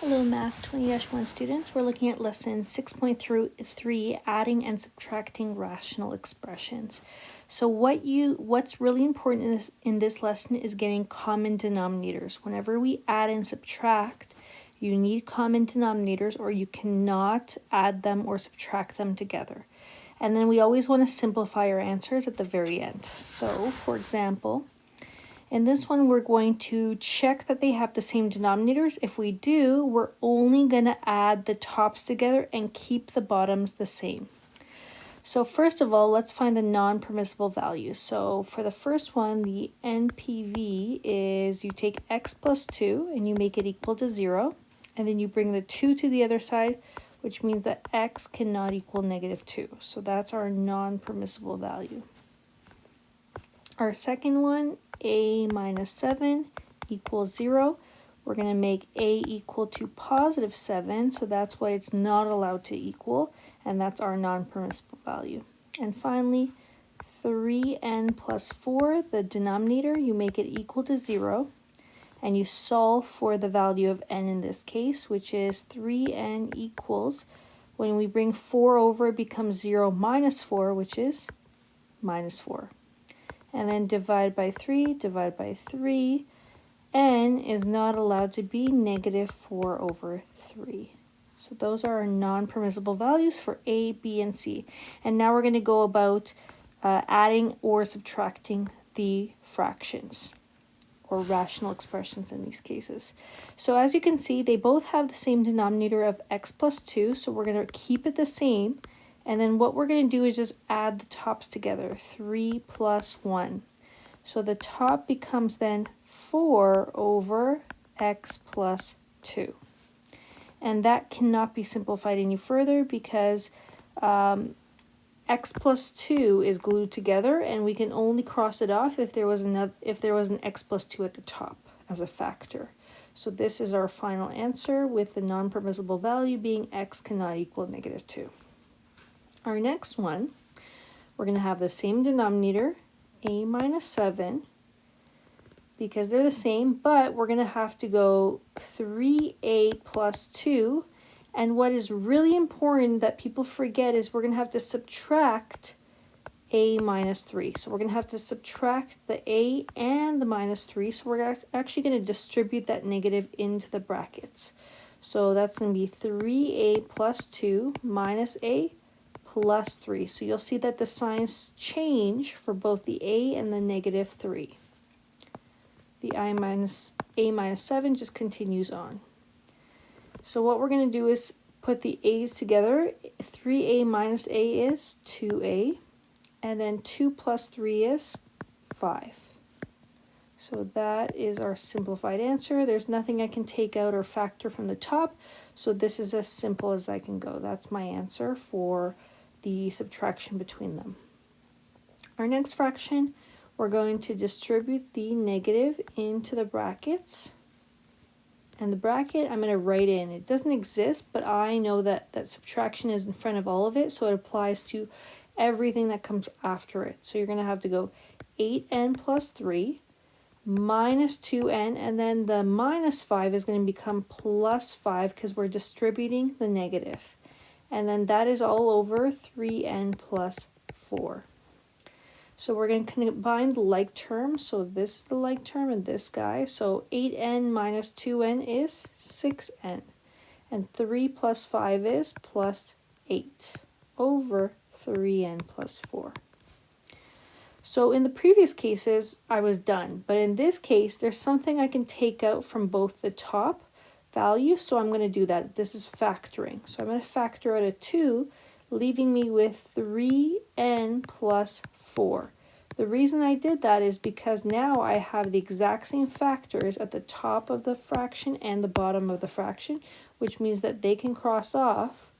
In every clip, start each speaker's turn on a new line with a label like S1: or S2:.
S1: Hello Math 20-1 students. We're looking at lesson 6.3, adding and subtracting rational expressions. So what's really important in this lesson is getting common denominators. Whenever we add and subtract, you need common denominators or you cannot add them or subtract them together. And then we always want to simplify our answers at the very end. So, for example, in this one, we're going to check that they have the same denominators. If we do, we're only going to add the tops together and keep the bottoms the same. So first of all, let's find the non-permissible values. So for the first one, the NPV is you take x plus 2 and you make it equal to 0. And then you bring the 2 to the other side, which means that x cannot equal negative 2. So that's our non-permissible value. Our second one, a minus 7 equals 0. We're going to make a equal to positive 7, so that's why it's not allowed to equal, and that's our non-permissible value. And finally, 3n plus 4, the denominator, you make it equal to 0, and you solve for the value of n in this case, which is 3n equals, when we bring 4 over, it becomes 0 minus 4, which is minus 4. And then divide by 3, divide by 3. N is not allowed to be negative 4 over 3. So those are our non-permissible values for A, B, and C. And now we're going to go about adding or subtracting the fractions or rational expressions in these cases. So as you can see, they both have the same denominator of x plus 2, so we're going to keep it the same. And then what we're going to do is just add the tops together, 3 plus 1. So the top becomes then 4 over x plus 2. And that cannot be simplified any further because x plus 2 is glued together, and we can only cross it off if there was an x plus 2 at the top as a factor. So this is our final answer, with the non-permissible value being x cannot equal negative 2. Our next one, we're going to have the same denominator, a minus 7, because they're the same, but we're going to have to go 3a plus 2. And what is really important that people forget is we're going to have to subtract a minus 3. So we're going to have to subtract the a and the minus 3. So we're actually going to distribute that negative into the brackets. So that's going to be 3a plus 2 minus a plus 3. So you'll see that the signs change for both the a and the negative 3. The a minus 7 just continues on. So what we're going to do is put the a's together. 3a minus a is 2a, and then 2 plus 3 is 5. So that is our simplified answer. There's nothing I can take out or factor from the top, so this is as simple as I can go. That's my answer for the subtraction between them. Our next fraction, we're going to distribute the negative into the brackets. And the bracket I'm going to write in. It doesn't exist, but I know that subtraction is in front of all of it, so it applies to everything that comes after it. So you're going to have to go 8n plus 3 minus 2n, and then the minus 5 is going to become plus 5 because we're distributing the negative. And then that is all over 3n plus 4. So we're going to combine the like terms. So this is the like term and this guy. So 8n minus 2n is 6n. And 3 plus 5 is plus 8 over 3n plus 4. So in the previous cases, I was done. But in this case, there's something I can take out from both the top value, so I'm going to do that. This is factoring. So I'm going to factor out a 2, leaving me with 3n plus 4. The reason I did that is because now I have the exact same factors at the top of the fraction and the bottom of the fraction, which means that they can cross off,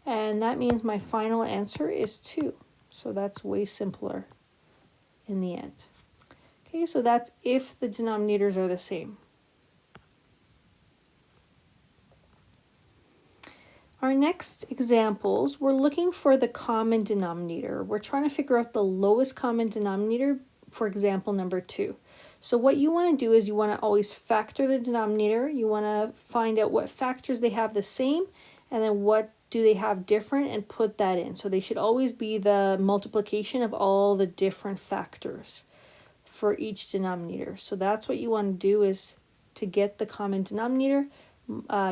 S1: and that means my final answer is 2. So that's way simpler in the end. Okay, so that's if the denominators are the same. Our next examples, we're looking for the common denominator. We're trying to figure out the lowest common denominator for example number 2. So what you want to do is you want to always factor the denominator. You want to find out what factors they have the same, and then what do they have different, and put that in. So they should always be the multiplication of all the different factors for each denominator. So that's what you want to do, is to get the common denominator,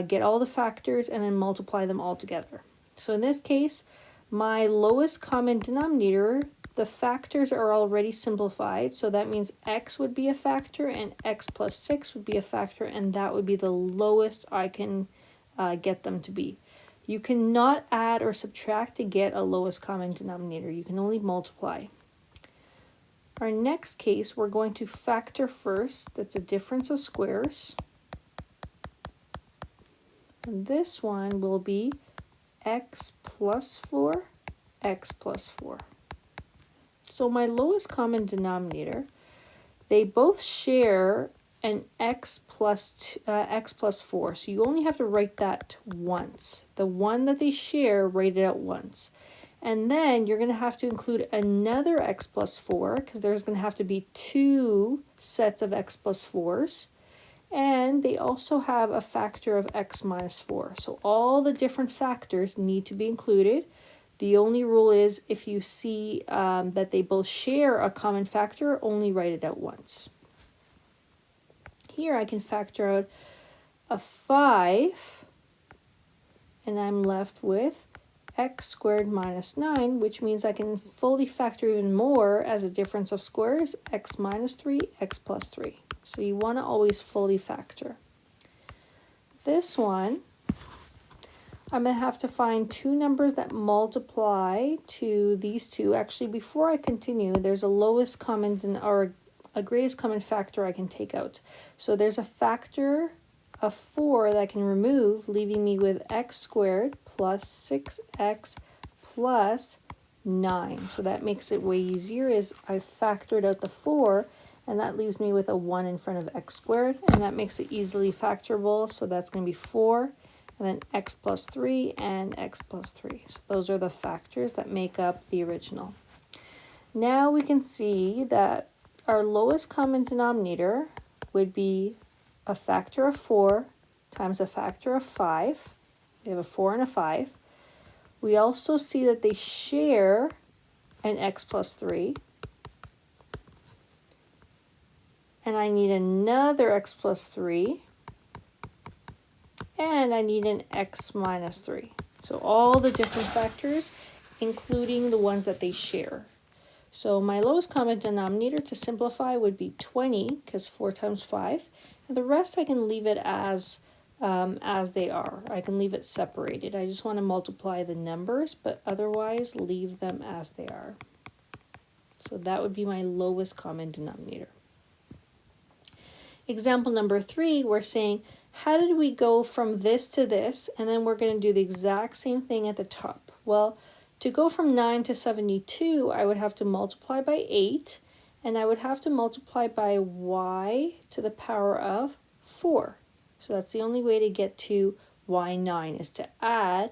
S1: get all the factors, and then multiply them all together. So in this case, my lowest common denominator, the factors are already simplified, so that means x would be a factor and x plus 6 would be a factor, and that would be the lowest I can get them to be. You cannot add or subtract to get a lowest common denominator. You can only multiply. Our next case, we're going to factor first. That's a difference of squares. And this one will be x plus 4, x plus 4. So my lowest common denominator, they both share an x plus 4. So you only have to write that once. The one that they share, write it out once. And then you're going to have to include another x plus 4, because there's going to have to be 2 sets of x plus 4s. And they also have a factor of x minus 4. So all the different factors need to be included. The only rule is if you see that they both share a common factor, only write it out once. Here I can factor out a 5, and I'm left with x squared minus 9, which means I can fully factor even more as a difference of squares, x minus 3, x plus 3. So you want to always fully factor. This one, I'm going to have to find two numbers that multiply to these two. Actually, before I continue, there's a lowest common or a greatest common factor I can take out. So there's a factor of 4 that I can remove, leaving me with x squared plus 6x plus 9. So that makes it way easier, is I factored out the 4, and that leaves me with a 1 in front of x squared, and that makes it easily factorable. So that's going to be 4. And then x plus 3 and x plus 3. So those are the factors that make up the original. Now we can see that our lowest common denominator would be a factor of 4 times a factor of 5. We have a 4 and a 5. We also see that they share an x plus 3. And I need another x plus 3. And I need an x minus 3. So all the different factors, including the ones that they share. So my lowest common denominator, to simplify, would be 20, because 4 times 5. And the rest I can leave it as they are. I can leave it separated. I just want to multiply the numbers, but otherwise leave them as they are. So that would be my lowest common denominator. Example number 3, we're saying, how did we go from this to this? And then we're going to do the exact same thing at the top. Well, to go from 9 to 72, I would have to multiply by 8, and I would have to multiply by y to the power of 4. So that's the only way to get to y9, is to add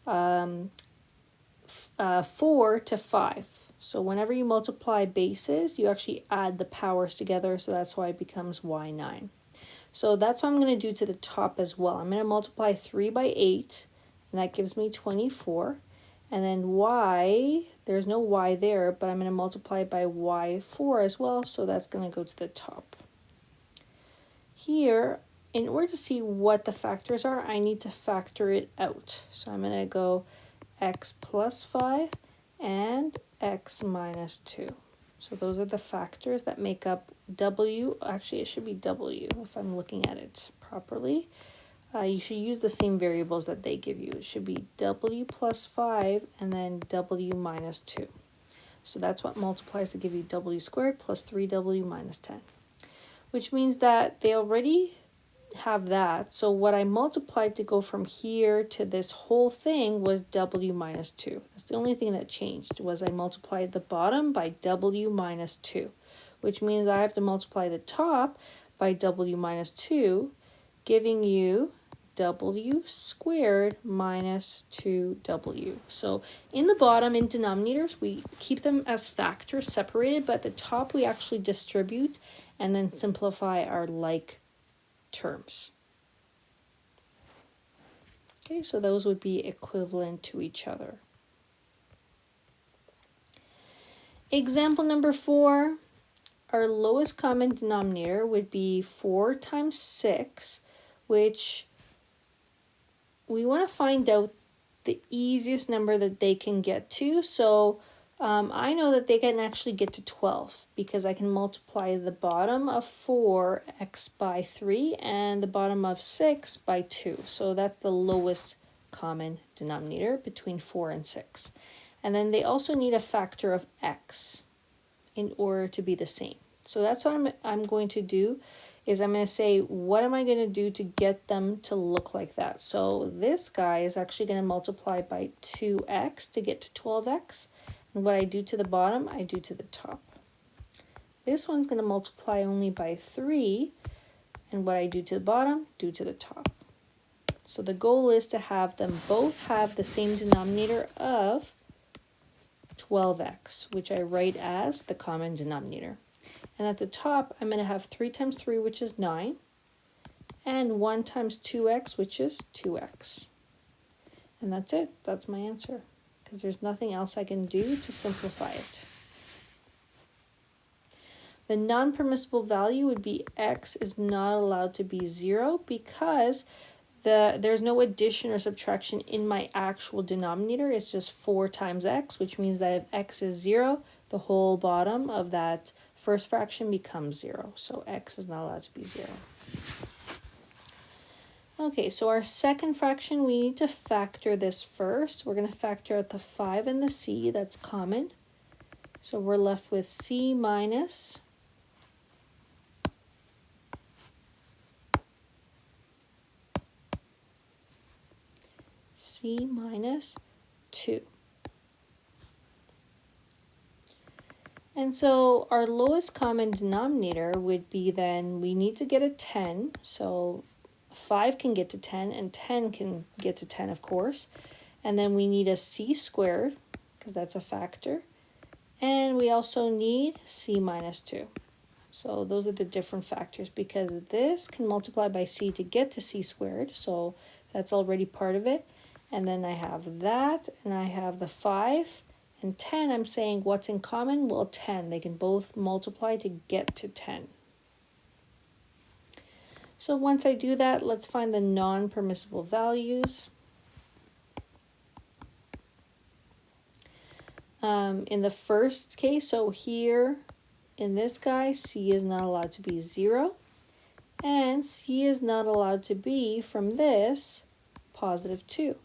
S1: 4 to 5. So whenever you multiply bases, you actually add the powers together, so that's why it becomes y9. So that's what I'm going to do to the top as well. I'm going to multiply 3 by 8, and that gives me 24. And then y, there's no y there, but I'm going to multiply by y4 as well, so that's going to go to the top. Here, in order to see what the factors are, I need to factor it out. So I'm going to go x plus 5 and x minus 2. So those are the factors that make up w. Actually, it should be w if I'm looking at it properly. You should use the same variables that they give you. It should be w plus 5 and then w minus 2. So that's what multiplies to give you w squared plus 3w minus 10. Which means that they already have that. So what I multiplied to go from here to this whole thing was w minus 2. That's the only thing that changed, was I multiplied the bottom by w minus 2. Which means that I have to multiply the top by w minus 2, giving you w squared minus 2w. So in the bottom, in denominators, we keep them as factors separated, but at the top we actually distribute, and then simplify our like terms. Okay, so those would be equivalent to each other. Example number 4, our lowest common denominator would be 4 times 6, which we want to find out the easiest number that they can get to. So I know that they can actually get to 12 because I can multiply the bottom of 4x by 3 and the bottom of 6 by 2. So that's the lowest common denominator between 4 and 6. And then they also need a factor of x in order to be the same. So that's what I'm going to do, is I'm going to say, what am I going to do to get them to look like that? So this guy is actually going to multiply by 2x to get to 12x. And what I do to the bottom, I do to the top. This one's going to multiply only by 3. And what I do to the bottom, do to the top. So the goal is to have them both have the same denominator of 12x, which I write as the common denominator. And at the top, I'm going to have 3 times 3, which is 9, and 1 times 2x, which is 2x. And that's it. That's my answer, because there's nothing else I can do to simplify it. The non-permissible value would be x is not allowed to be 0 because there's no addition or subtraction in my actual denominator. It's just 4 times x, which means that if x is 0, the whole bottom of that first fraction becomes 0. So x is not allowed to be 0. Okay, so our second fraction, we need to factor this first. We're going to factor out the 5 and the c, that's common. So we're left with c minus c minus 2. And so our lowest common denominator would be then, we need to get a 10. So 5 can get to 10 and 10 can get to 10, of course. And then we need a c squared, because that's a factor. And we also need c minus 2. So those are the different factors, because this can multiply by c to get to c squared. So that's already part of it. And then I have that, and I have the 5 and 10. I'm saying what's in common? Well, 10. They can both multiply to get to 10. So once I do that, let's find the non-permissible values. In the first case, so here in this guy, c is not allowed to be 0. And c is not allowed to be, from this, positive 2.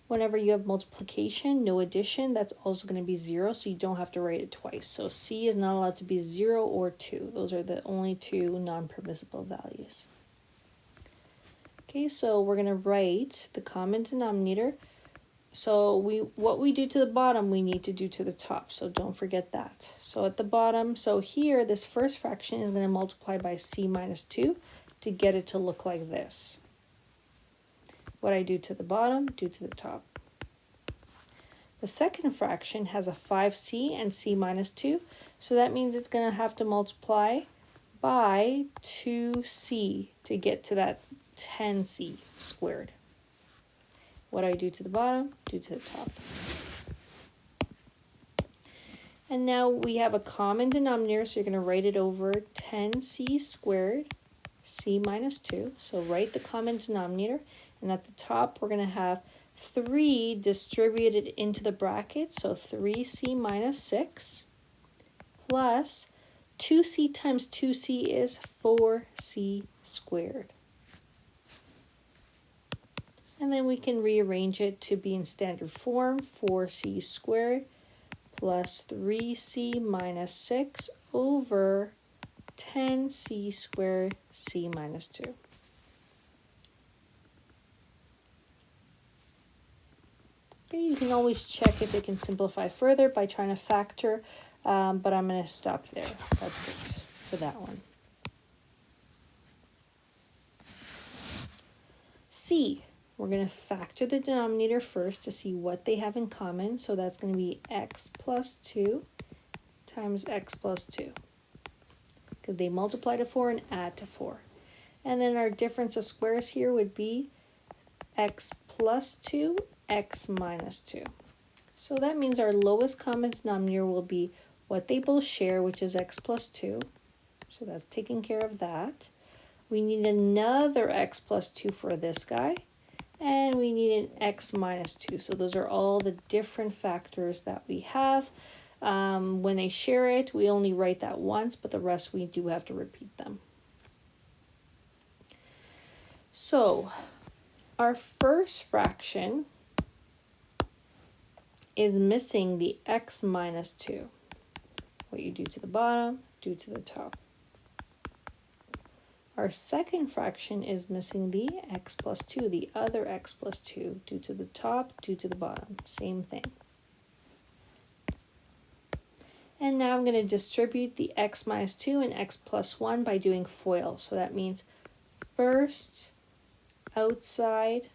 S1: Whenever you have multiplication, no addition, that's also going to be 0, so you don't have to write it twice. So c is not allowed to be 0 or 2. Those are the only two non-permissible values. Okay, so we're going to write the common denominator. So what we do to the bottom, we need to do to the top, so don't forget that. So at the bottom, so here, this first fraction is going to multiply by c minus 2 to get it to look like this. What I do to the bottom, do to the top. The second fraction has a 5c and c minus 2, so that means it's going to have to multiply by 2c to get to that 10c squared. What I do to the bottom, do to the top. And now we have a common denominator, so you're going to write it over 10c squared, c minus 2. So write the common denominator. And at the top, we're going to have 3 distributed into the bracket, so 3c minus 6, plus 2c times 2c is 4c squared. And then we can rearrange it to be in standard form, 4c squared plus 3c minus 6 over 10c squared c minus 2. Okay, you can always check if it can simplify further by trying to factor, but I'm going to stop there. That's it for that one. C, we're going to factor the denominator first to see what they have in common. So that's going to be x plus 2 times x plus 2. because they multiply to 4 and add to 4. And then our difference of squares here would be x plus 2, x minus 2. So that means our lowest common denominator will be what they both share, which is x plus 2. So that's taking care of that. We need another x plus 2 for this guy. And we need an x minus 2. So those are all the different factors that we have. When they share it, we only write that once, but the rest we do have to repeat them. So our first fraction is missing the x minus 2. What you do to the bottom, do to the top. Our second fraction is missing the x plus 2, the other x plus 2, do to the top, do to the bottom, same thing. And now I'm going to distribute the x minus 2 and x plus 1 by doing FOIL. So that means first, outside,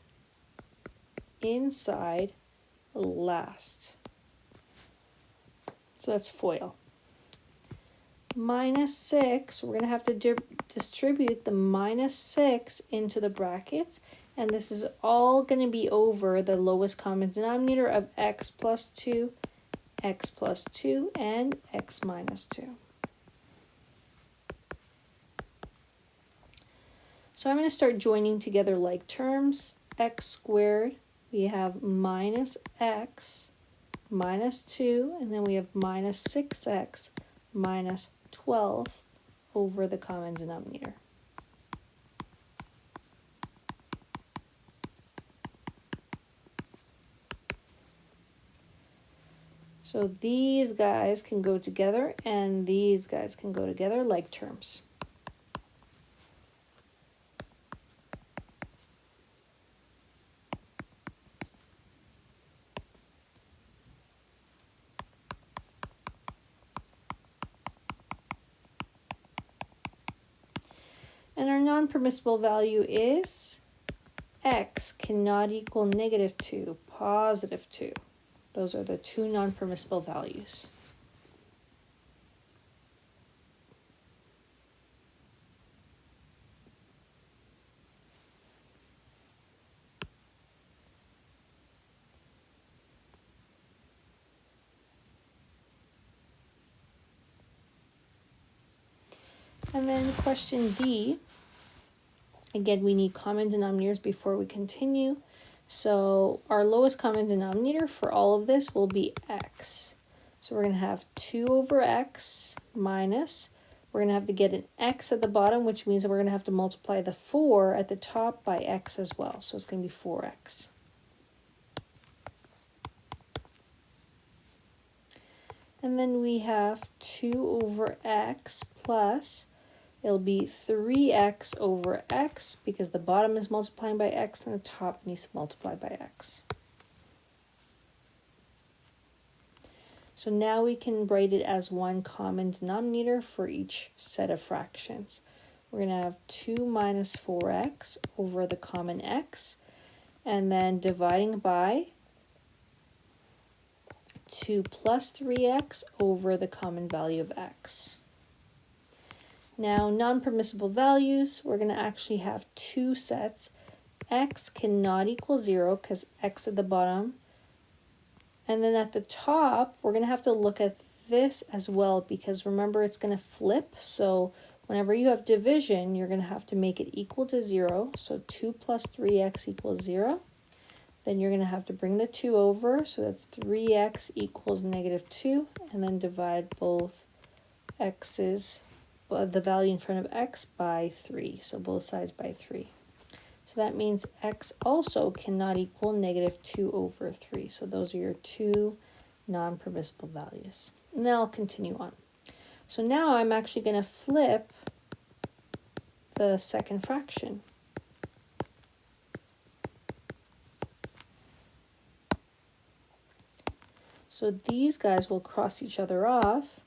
S1: inside, last. So that's FOIL. Minus 6, we're going to have to distribute the minus 6 into the brackets, and this is all going to be over the lowest common denominator of x plus 2, x plus 2, and x minus 2. So I'm going to start joining together like terms. X squared, we have minus x minus 2, and then we have minus 6x minus 12 over the common denominator. So these guys can go together and these guys can go together like terms. And our non-permissible value is x cannot equal negative 2, positive 2. Those are the two non-permissible values. And then question D, again, we need common denominators before we continue. So our lowest common denominator for all of this will be x. So we're going to have 2 over x minus, we're going to have to get an x at the bottom, which means that we're going to have to multiply the 4 at the top by x as well. So it's going to be 4x. And then we have 2 over x plus, it'll be 3x over x because the bottom is multiplying by x and the top needs to multiply by x. So now we can write it as one common denominator for each set of fractions. We're going to have 2 minus 4x over the common x, and then dividing by 2 plus 3x over the common value of x. Now, non-permissible values, we're going to actually have two sets. X cannot equal 0 because x at the bottom. And then at the top, we're going to have to look at this as well because remember it's going to flip. So whenever you have division, you're going to have to make it equal to 0. So 2 plus 3x equals 0. Then you're going to have to bring the 2 over. So that's 3x equals negative 2. And then divide both x's, the value in front of x, by 3. So both sides by 3. So that means x also cannot equal negative 2 over 3. So those are your two non-permissible values. And then I'll continue on. So now I'm actually going to flip the second fraction. So these guys will cross each other off,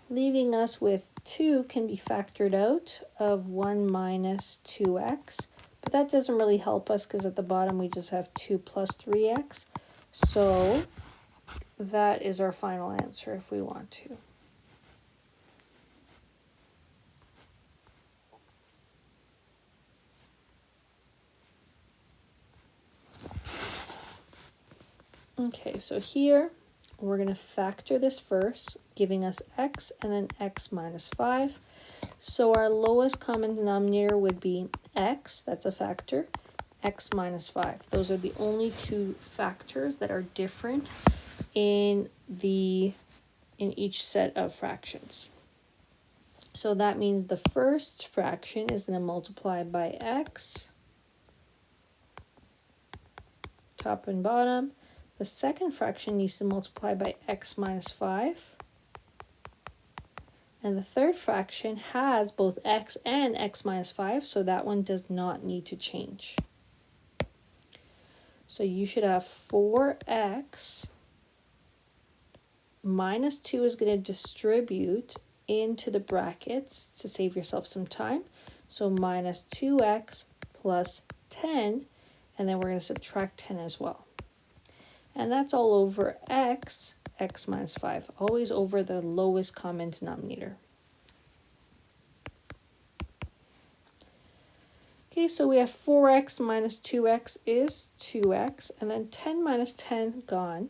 S1: leaving us with 2 can be factored out of 1 minus 2x. But that doesn't really help us because at the bottom we just have 2 plus 3x. So that is our final answer if we want to. Okay, so here we're going to factor this first, giving us x and then x minus 5. So our lowest common denominator would be x, that's a factor, x minus 5. Those are the only two factors that are different in each set of fractions. So that means the first fraction is going to multiply by x, top and bottom. The second fraction needs to multiply by x minus 5. And the third fraction has both x and x minus 5, so that one does not need to change. So you should have 4x minus 2 is going to distribute into the brackets to save yourself some time. So minus 2x plus 10, and then we're going to subtract 10 as well. And that's all over x minus 5, always over the lowest common denominator. Okay, so we have 4x minus 2x is 2x, and then 10 minus 10 gone.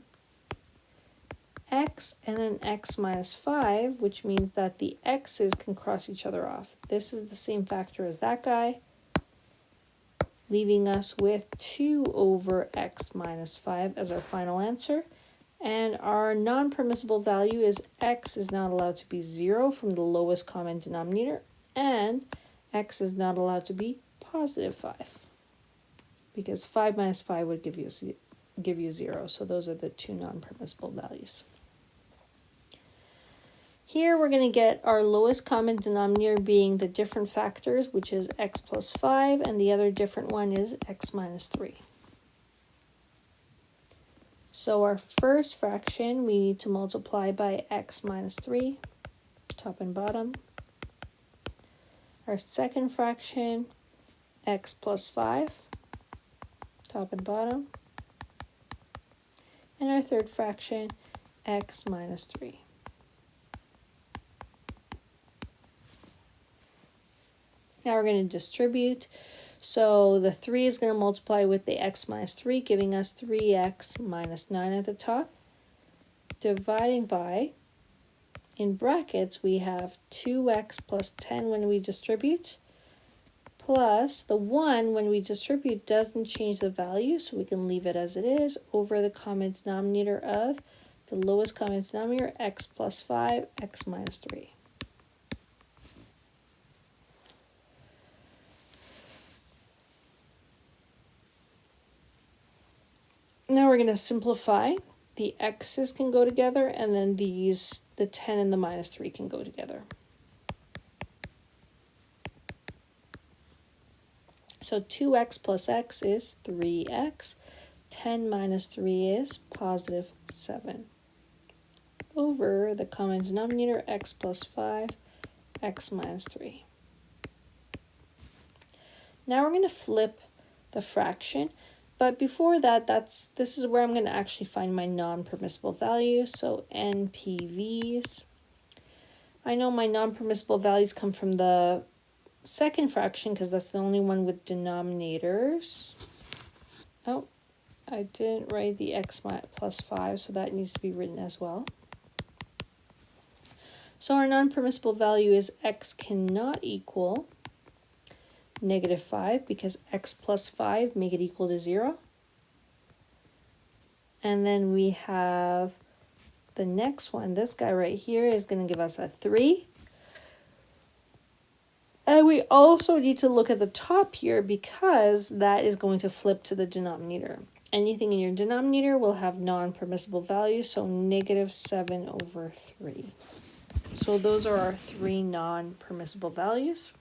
S1: X and then x minus 5, which means that the x's can cross each other off. This is the same factor as that guy, leaving us with 2 over x minus 5 as our final answer. And our non-permissible value is x is not allowed to be 0 from the lowest common denominator, and x is not allowed to be positive 5, because 5 minus 5 would give you 0. So those are the two non-permissible values. Here we're going to get our lowest common denominator being the different factors, which is x plus 5, and the other different one is x minus 3. So our first fraction, we need to multiply by x minus 3, top and bottom. Our second fraction, x plus 5, top and bottom. And our third fraction, x minus 3. Now we're going to distribute. So the 3 is going to multiply with the x minus 3, giving us 3x minus 9 at the top. Dividing by, in brackets, we have 2x plus 10 when we distribute, plus the 1 when we distribute doesn't change the value, so we can leave it as it is, over the common denominator of the lowest common denominator, x plus 5, x minus 3. Now we're going to simplify. The x's can go together, and then the 10 and the minus 3 can go together. So 2x plus x is 3x. 10 minus 3 is positive 7. Over the common denominator, x plus 5, x minus 3. Now we're going to flip the fraction. But before that, this is where I'm going to actually find my non-permissible values. So NPVs. I know my non-permissible values come from the second fraction because that's the only one with denominators. Oh, I didn't write the x plus 5, so that needs to be written as well. So our non-permissible value is x cannot equal negative 5 because x plus 5 make it equal to 0. And then we have the next one. This guy right here is going to give us a 3. And we also need to look at the top here because that is going to flip to the denominator. Anything in your denominator will have non-permissible values, so negative 7 over 3. So those are our 3 non-permissible values.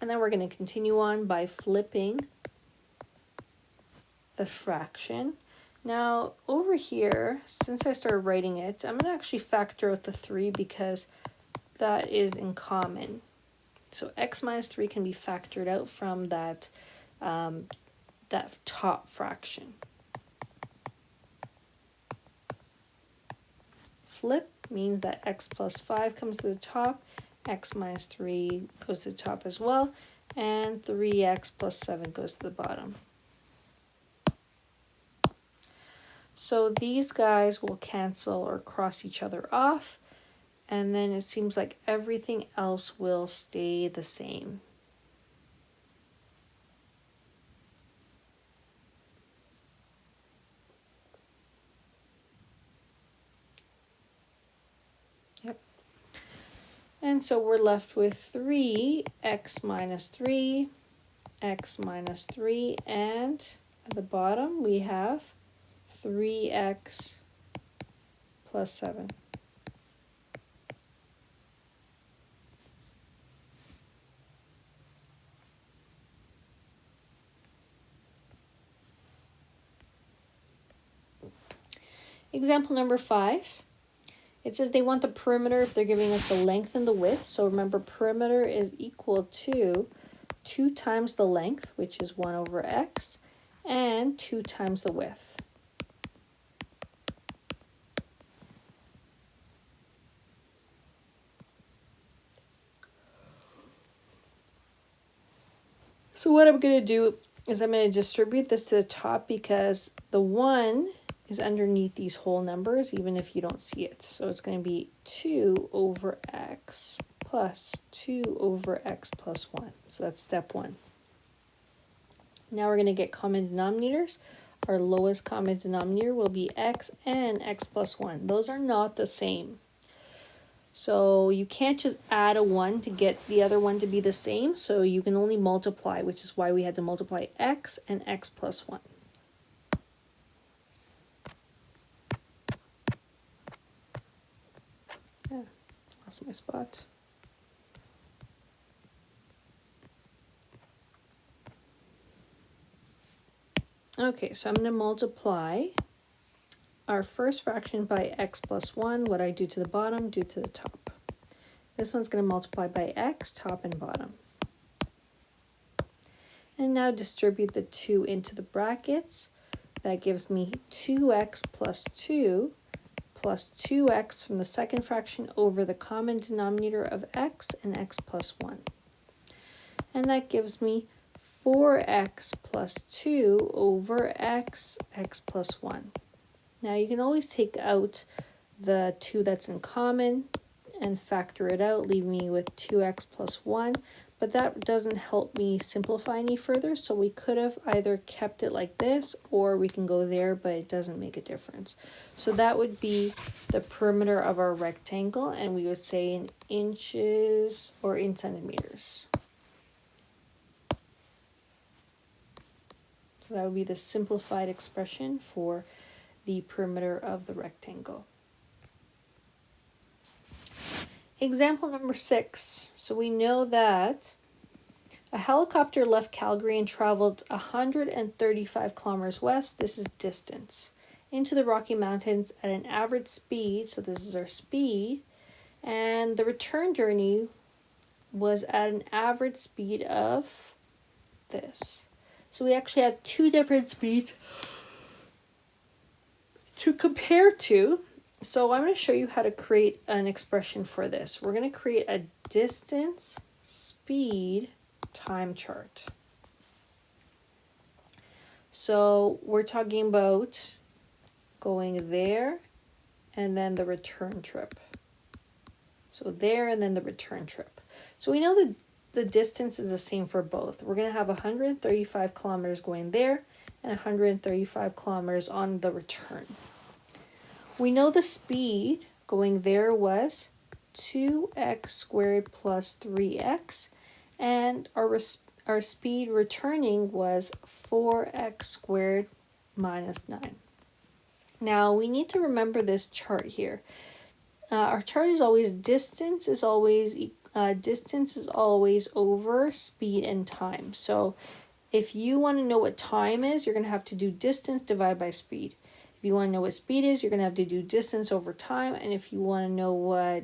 S1: And then we're going to continue on by flipping the fraction. Now, over here, since I started writing it, I'm going to actually factor out the 3 because that is in common. So x minus 3 can be factored out from that top fraction. Flip means that x plus 5 comes to the top, x minus 3 goes to the top as well, and 3x plus 7 goes to the bottom. So these guys will cancel or cross each other off, and then it seems like everything else will stay the same. Yep. And so we're left with 3x minus 3, x minus 3, and at the bottom we have 3x plus 7. Example number 5. It says they want the perimeter if they're giving us the length and the width. So remember, perimeter is equal to 2 times the length, which is 1 over x, and 2 times the width. So what I'm going to do is I'm going to distribute this to the top because the 1 is underneath these whole numbers, even if you don't see it. So it's going to be 2 over x plus 2 over x plus 1. So that's step 1. Now we're going to get common denominators. Our lowest common denominator will be x and x plus 1. Those are not the same. So you can't just add a 1 to get the other one to be the same. So you can only multiply, which is why we had to multiply x and x plus 1. Yeah, lost my spot. Okay, so I'm going to multiply our first fraction by x plus 1. What I do to the bottom, do to the top. This one's going to multiply by x, top and bottom. And now distribute the 2 into the brackets. That gives me 2x plus 2 plus 2x from the second fraction over the common denominator of x and x plus 1. And that gives me 4x plus 2 over x, x plus 1. Now you can always take out the 2 that's in common and factor it out, leaving me with 2x plus 1. But that doesn't help me simplify any further, so we could have either kept it like this or we can go there, but it doesn't make a difference. So that would be the perimeter of our rectangle, and we would say in inches or in centimeters. So that would be the simplified expression for the perimeter of the rectangle. Example number 6. So we know that a helicopter left Calgary and traveled 135 kilometers west, this is distance, into the Rocky Mountains at an average speed, so this is our speed, and the return journey was at an average speed of this. So we actually have 2 different speeds to compare to. So I'm going to show you how to create an expression for this. We're going to create a distance, speed, time chart. So we're talking about going there and then the return trip. So there and then the return trip. So we know that the distance is the same for both. We're going to have 135 kilometers going there and 135 kilometers on the return. We know the speed going there was 2x squared plus 3x, and our speed returning was 4x squared minus 9. Now we need to remember this chart here. Our chart is always distance is always over speed and time. So if you want to know what time is, you're going to have to do distance divided by speed. If you want to know what speed is, you're going to have to do distance over time. And if you want to know what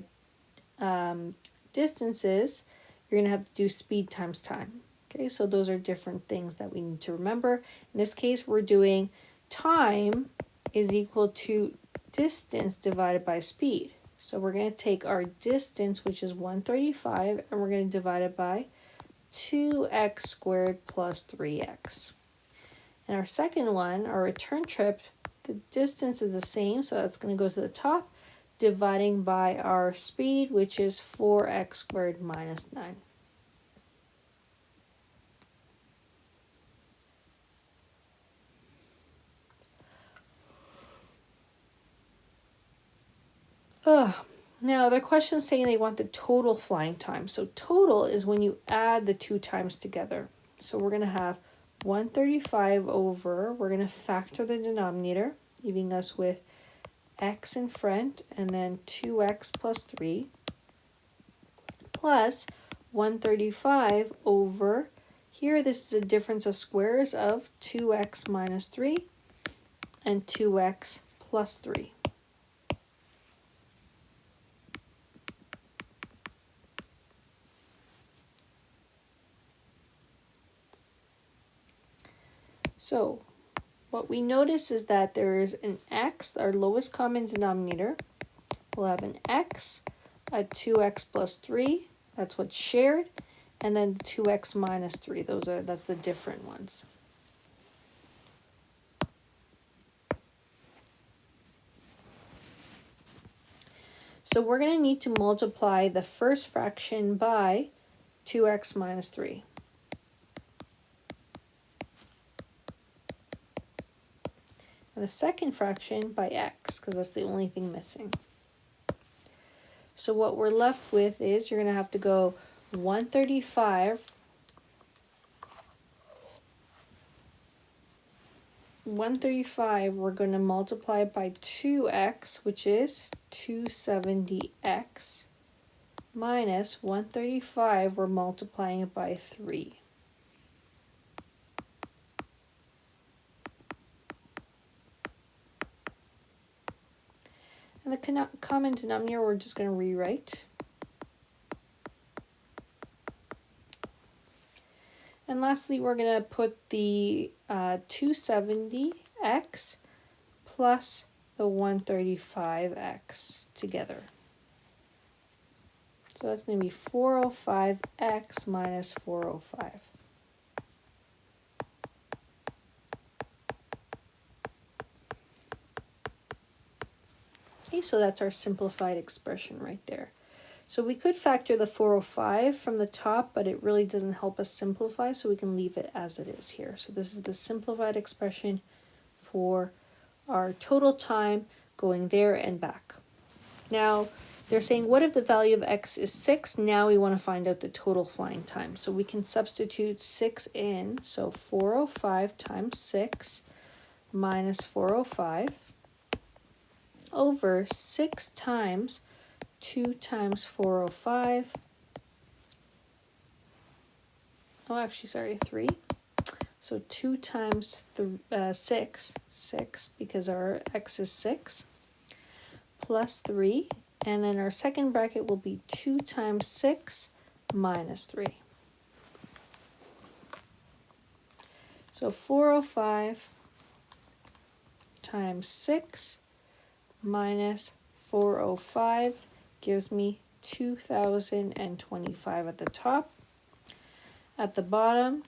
S1: distance is, you're going to have to do speed times time. Okay, so those are different things that we need to remember. In this case, we're doing time is equal to distance divided by speed. So we're going to take our distance, which is 135, and we're going to divide it by 2x squared plus 3x. And our second one, our return trip, The distance is the same, so that's going to go to the top, dividing by our speed, which is 4x squared minus 9. Now the question is saying they want the total flying time. So total is when you add the two times together. So we're going to have 135 over, we're going to factor the denominator, leaving us with x in front, and then 2x plus 3, plus 135 over, here this is a difference of squares of 2x minus 3 and 2x plus 3. So what we notice is that there is an x, our lowest common denominator. We'll have an x, a 2x plus 3, that's what's shared, and then 2x minus 3, that's the different ones. So we're going to need to multiply the first fraction by 2x minus 3. And the second fraction by x, because that's the only thing missing. So what we're left with is you're going to have to go 135 we're going to multiply by 2x, which is 270x, minus 135, we're multiplying it by 3. And the common denominator we're just going to rewrite. And lastly, we're going to put the 270x plus the 135x together. So that's going to be 405x minus 405. Okay, so that's our simplified expression right there. So we could factor the 405 from the top, but it really doesn't help us simplify, so we can leave it as it is here. So this is the simplified expression for our total time going there and back. Now, they're saying, what if the value of x is 6? Now we want to find out the total flying time. So we can substitute 6 in, so 405 times 6 minus 405 over 6 times 2 times 405. Oh, actually, sorry, 3. So 2 times 6, because our x is 6, plus 3. And then our second bracket will be 2 times 6 minus 3. So 405 times 6 minus 405 gives me 2,025 at the top. At the bottom,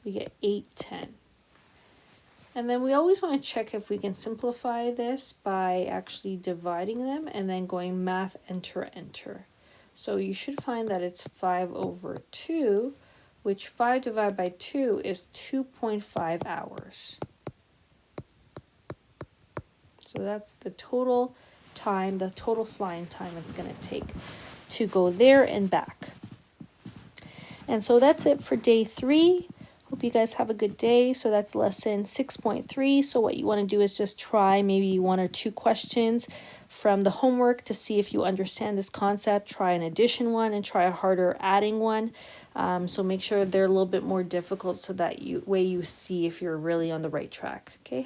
S1: we get 810. And then we always want to check if we can simplify this by actually dividing them and then going math, enter, enter. So you should find that it's 5 over 2, which 5 divided by 2 is 2.5 hours. So that's the total time, the total flying time it's going to take to go there and back. And so that's it for day 3. Hope you guys have a good day. So that's lesson 6.3. So what you want to do is just try maybe 1 or 2 questions from the homework to see if you understand this concept. Try an addition one and try a harder adding one. So make sure they're a little bit more difficult so that you see if you're really on the right track. Okay.